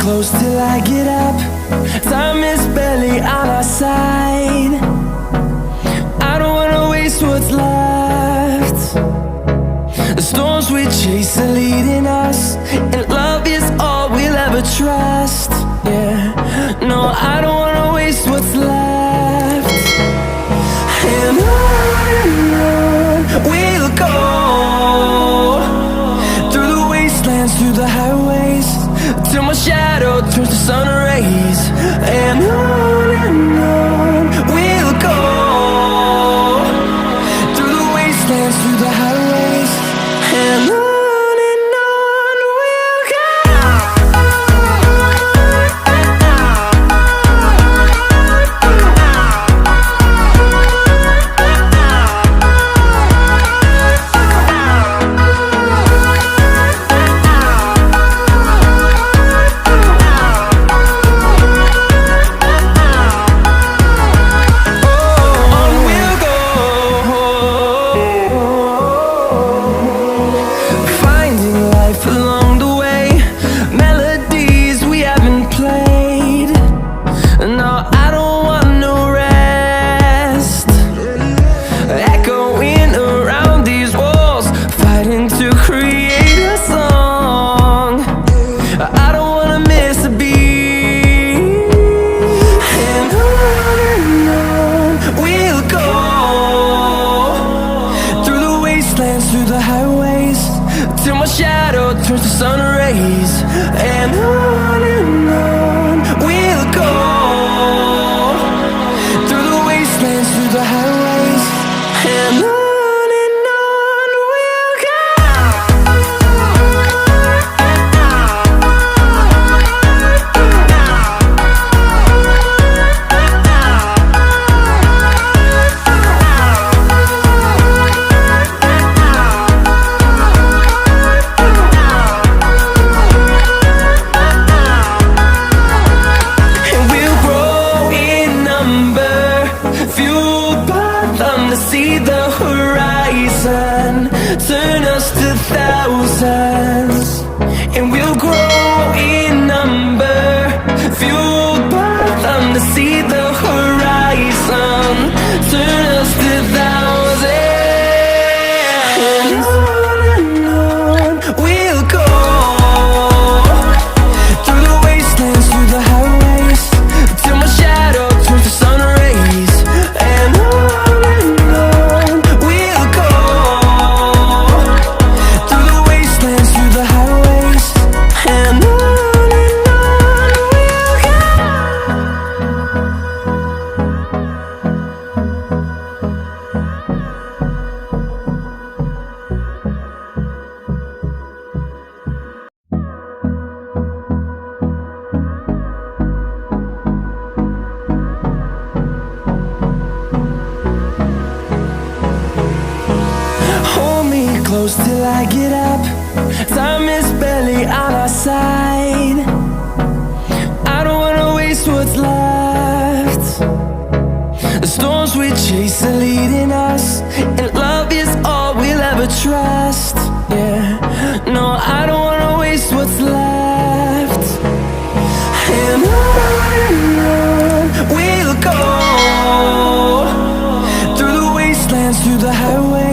Close till I get up. Time is barely on our side. I don't wanna waste what's left. The storms we chase are leading us, and love is all we'll ever trust. Yeah, no, I don't wanna waste what's left. And on we'll go, through the wastelands, through the highways, till my shadow turns to sun rays. And on we'll go, through the wastelands, through the highways, and on we'll go. Through the highways, till my shadow turns to sun rays. And on we'll go, through the wastelands, through the highways, and on. See the horizon turn us to thousands, and we'll grow in number, fueled by them. To see the horizon turn us to thousands, and on we'll go, through the wastelands, through the highways, till my shadow turns to sun rays. And close till I get up. Time is barely on our side. I don't wanna waste what's left. The storms we chase are leading us, and love is all we'll ever trust.